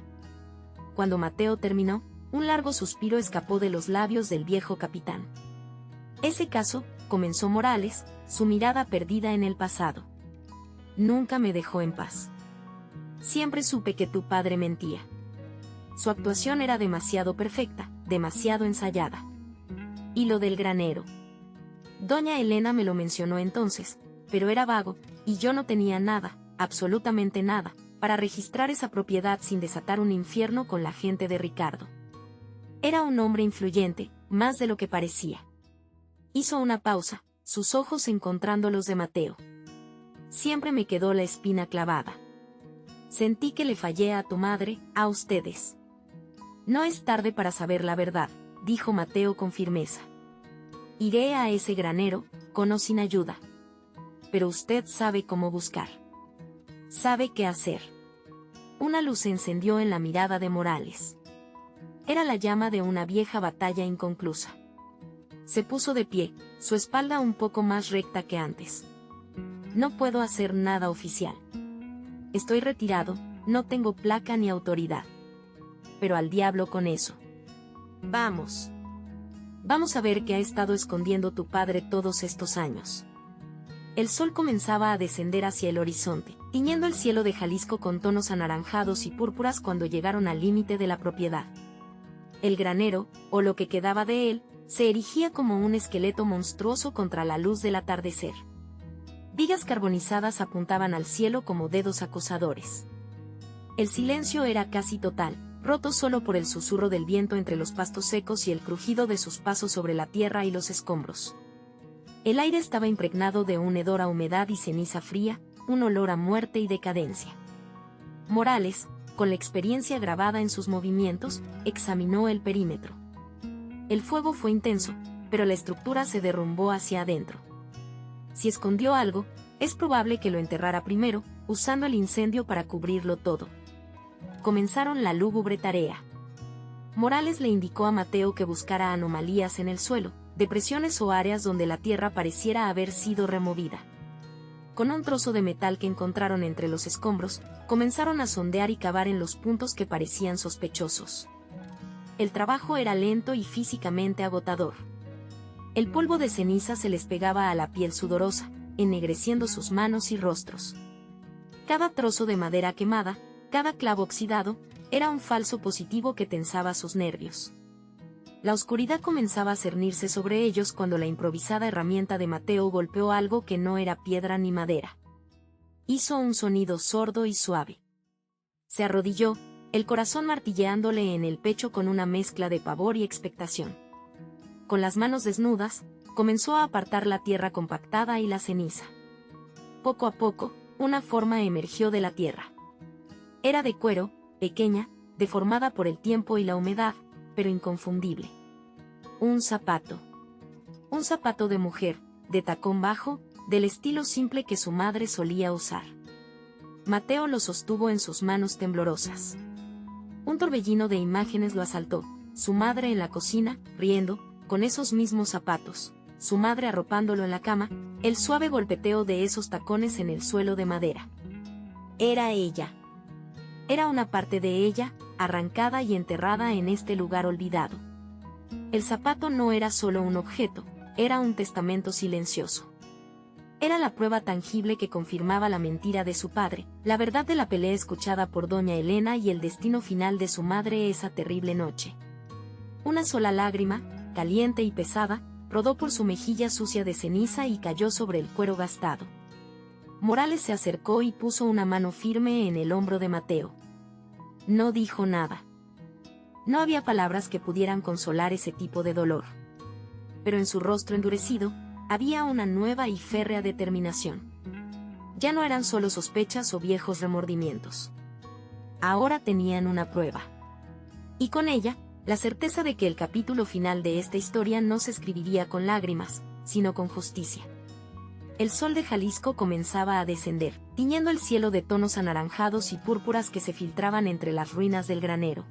Cuando Mateo terminó, un largo suspiro escapó de los labios del viejo capitán. «Ese caso», comenzó Morales, su mirada perdida en el pasado. «Nunca me dejó en paz. Siempre supe que tu padre mentía. Su actuación era demasiado perfecta, demasiado ensayada. Y lo del granero. Doña Elena me lo mencionó entonces, pero era vago, y yo no tenía nada, absolutamente nada, para registrar esa propiedad sin desatar un infierno con la gente de Ricardo. Era un hombre influyente, más de lo que parecía». Hizo una pausa, sus ojos encontrando los de Mateo. «Siempre me quedó la espina clavada. Sentí que le fallé a tu madre, a ustedes». «No es tarde para saber la verdad», dijo Mateo con firmeza. «Iré a ese granero, con o sin ayuda. Pero usted sabe cómo buscar. Sabe qué hacer». Una luz se encendió en la mirada de Morales. Era la llama de una vieja batalla inconclusa. Se puso de pie, su espalda un poco más recta que antes. «No puedo hacer nada oficial. Estoy retirado, no tengo placa ni autoridad. Pero al diablo con eso. Vamos. Vamos a ver qué ha estado escondiendo tu padre todos estos años». El sol comenzaba a descender hacia el horizonte, tiñendo el cielo de Jalisco con tonos anaranjados y púrpuras cuando llegaron al límite de la propiedad. El granero, o lo que quedaba de él, se erigía como un esqueleto monstruoso contra la luz del atardecer. Vigas carbonizadas apuntaban al cielo como dedos acusadores. El silencio era casi total, roto solo por el susurro del viento entre los pastos secos y el crujido de sus pasos sobre la tierra y los escombros. El aire estaba impregnado de un hedor a humedad y ceniza fría, un olor a muerte y decadencia. Morales, con la experiencia grabada en sus movimientos, examinó el perímetro. El fuego fue intenso, pero la estructura se derrumbó hacia adentro. Si escondió algo, es probable que lo enterrara primero, usando el incendio para cubrirlo todo. Comenzaron la lúgubre tarea. Morales le indicó a Mateo que buscara anomalías en el suelo, depresiones o áreas donde la tierra pareciera haber sido removida. Con un trozo de metal que encontraron entre los escombros, comenzaron a sondear y cavar en los puntos que parecían sospechosos. El trabajo era lento y físicamente agotador. El polvo de ceniza se les pegaba a la piel sudorosa, ennegreciendo sus manos y rostros. Cada trozo de madera quemada, cada clavo oxidado, era un falso positivo que tensaba sus nervios. La oscuridad comenzaba a cernirse sobre ellos cuando la improvisada herramienta de Mateo golpeó algo que no era piedra ni madera. Hizo un sonido sordo y suave. Se arrodilló, el corazón martilleándole en el pecho con una mezcla de pavor y expectación. Con las manos desnudas, comenzó a apartar la tierra compactada y la ceniza. Poco a poco, una forma emergió de la tierra. Era de cuero, pequeña, deformada por el tiempo y la humedad, pero inconfundible. Un zapato. Un zapato de mujer, de tacón bajo, del estilo simple que su madre solía usar. Mateo lo sostuvo en sus manos temblorosas. Un torbellino de imágenes lo asaltó, su madre en la cocina, riendo, con esos mismos zapatos, su madre arropándolo en la cama, el suave golpeteo de esos tacones en el suelo de madera. Era ella. Era una parte de ella, arrancada y enterrada en este lugar olvidado. El zapato no era solo un objeto, era un testamento silencioso. Era la prueba tangible que confirmaba la mentira de su padre, la verdad de la pelea escuchada por doña Elena y el destino final de su madre esa terrible noche. Una sola lágrima, caliente y pesada, rodó por su mejilla sucia de ceniza y cayó sobre el cuero gastado. Morales se acercó y puso una mano firme en el hombro de Mateo. No dijo nada. No había palabras que pudieran consolar ese tipo de dolor. Pero en su rostro endurecido, había una nueva y férrea determinación. Ya no eran solo sospechas o viejos remordimientos. Ahora tenían una prueba. Y con ella, la certeza de que el capítulo final de esta historia no se escribiría con lágrimas, sino con justicia. El sol de Jalisco comenzaba a descender, tiñendo el cielo de tonos anaranjados y púrpuras que se filtraban entre las ruinas del granero.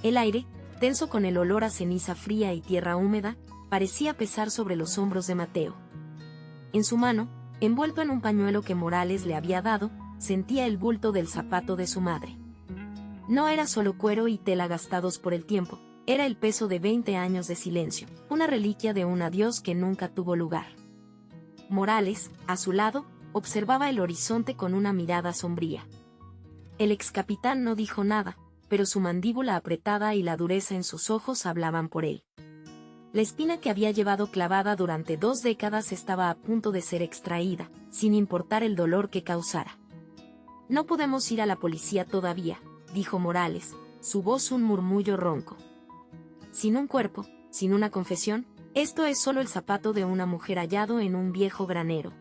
El aire, denso con el olor a ceniza fría y tierra húmeda, parecía pesar sobre los hombros de Mateo. En su mano, envuelto en un pañuelo que Morales le había dado, sentía el bulto del zapato de su madre. No era solo cuero y tela gastados por el tiempo, era el peso de 20 años de silencio, una reliquia de un adiós que nunca tuvo lugar. Morales, a su lado, observaba el horizonte con una mirada sombría. El excapitán no dijo nada, pero su mandíbula apretada y la dureza en sus ojos hablaban por él. La espina que había llevado clavada durante 2 décadas estaba a punto de ser extraída, sin importar el dolor que causara. No podemos ir a la policía todavía, dijo Morales, su voz un murmullo ronco. Sin un cuerpo, sin una confesión, esto es solo el zapato de una mujer hallado en un viejo granero.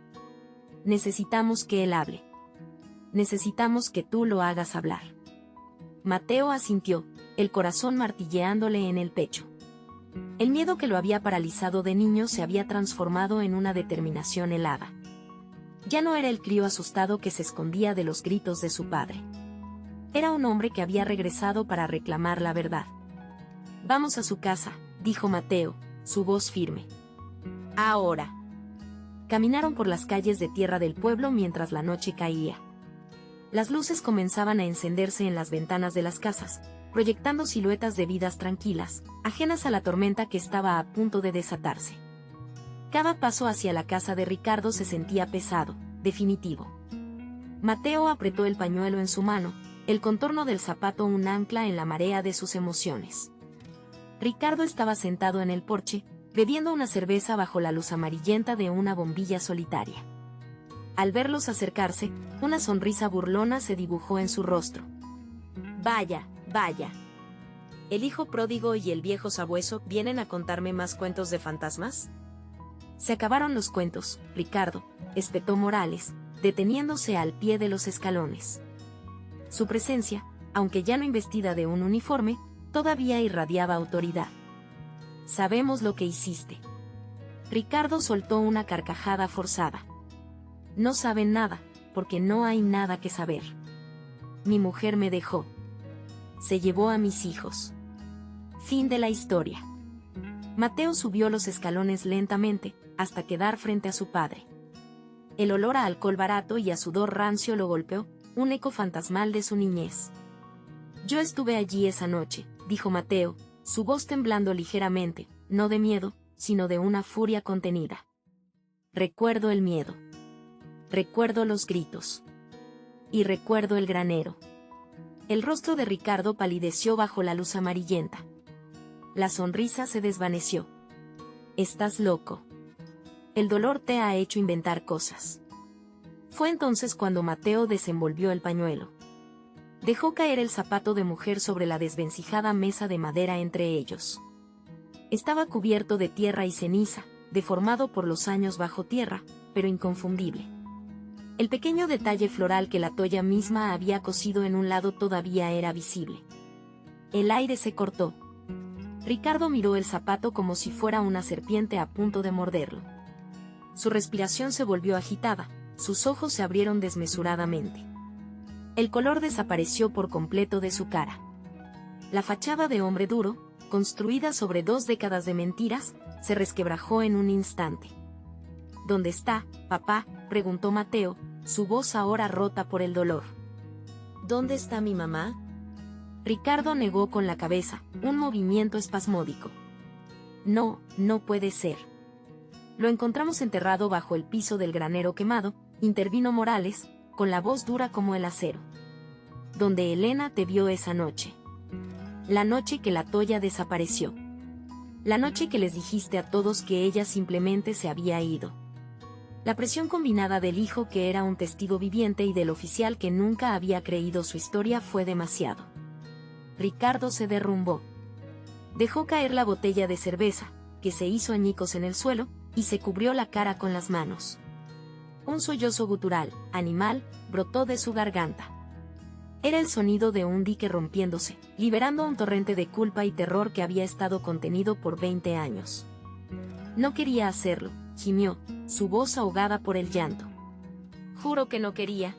Necesitamos que él hable. Necesitamos que tú lo hagas hablar. Mateo asintió, el corazón martilleándole en el pecho. El miedo que lo había paralizado de niño se había transformado en una determinación helada. Ya no era el crío asustado que se escondía de los gritos de su padre. Era un hombre que había regresado para reclamar la verdad. Vamos a su casa, dijo Mateo, su voz firme. Ahora. Caminaron por las calles de tierra del pueblo mientras la noche caía. Las luces comenzaban a encenderse en las ventanas de las casas, proyectando siluetas de vidas tranquilas, ajenas a la tormenta que estaba a punto de desatarse. Cada paso hacia la casa de Ricardo se sentía pesado, definitivo. Mateo apretó el pañuelo en su mano, el contorno del zapato un ancla en la marea de sus emociones. Ricardo estaba sentado en el porche, bebiendo una cerveza bajo la luz amarillenta de una bombilla solitaria. Al verlos acercarse, una sonrisa burlona se dibujó en su rostro. Vaya, vaya. ¿El hijo pródigo y el viejo sabueso vienen a contarme más cuentos de fantasmas? Se acabaron los cuentos, Ricardo, espetó Morales, deteniéndose al pie de los escalones. Su presencia, aunque ya no investida de un uniforme, todavía irradiaba autoridad. Sabemos lo que hiciste. Ricardo soltó una carcajada forzada. No saben nada, porque no hay nada que saber. Mi mujer me dejó. Se llevó a mis hijos. Fin de la historia. Mateo subió los escalones lentamente, hasta quedar frente a su padre. El olor a alcohol barato y a sudor rancio lo golpeó, un eco fantasmal de su niñez. Yo estuve allí esa noche, dijo Mateo, su voz temblando ligeramente, no de miedo, sino de una furia contenida. Recuerdo el miedo. Recuerdo los gritos. Y recuerdo el granero. El rostro de Ricardo palideció bajo la luz amarillenta. La sonrisa se desvaneció. Estás loco. El dolor te ha hecho inventar cosas. Fue entonces cuando Mateo desenvolvió el pañuelo. Dejó caer el zapato de mujer sobre la desvencijada mesa de madera entre ellos. Estaba cubierto de tierra y ceniza, deformado por los años bajo tierra, pero inconfundible. El pequeño detalle floral que la toalla misma había cosido en un lado todavía era visible. El aire se cortó. Ricardo miró el zapato como si fuera una serpiente a punto de morderlo. Su respiración se volvió agitada, sus ojos se abrieron desmesuradamente. El color desapareció por completo de su cara. La fachada de hombre duro, construida sobre 2 décadas de mentiras, se resquebrajó en un instante. ¿Dónde está, papá?, preguntó Mateo, su voz ahora rota por el dolor. ¿Dónde está mi mamá? Ricardo negó con la cabeza, un movimiento espasmódico. No, no puede ser. Lo encontramos enterrado bajo el piso del granero quemado, intervino Morales, con la voz dura como el acero. Donde Elena te vio esa noche. La noche que la Toya desapareció. La noche que les dijiste a todos que ella simplemente se había ido. La presión combinada del hijo que era un testigo viviente y del oficial que nunca había creído su historia fue demasiado. Ricardo se derrumbó. Dejó caer la botella de cerveza, que se hizo añicos en el suelo, y se cubrió la cara con las manos. Un sollozo gutural, animal, brotó de su garganta. Era el sonido de un dique rompiéndose, liberando un torrente de culpa y terror que había estado contenido por 20 años. No quería hacerlo, gimió, su voz ahogada por el llanto. Juro que no quería.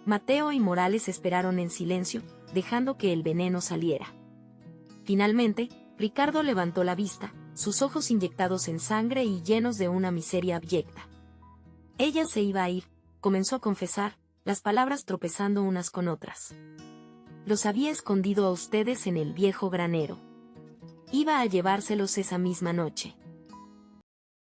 Mateo y Morales esperaron en silencio, dejando que el veneno saliera. Finalmente, Ricardo levantó la vista, sus ojos inyectados en sangre y llenos de una miseria abyecta. Ella se iba a ir, comenzó a confesar, las palabras tropezando unas con otras. Los había escondido a ustedes en el viejo granero. Iba a llevárselos esa misma noche.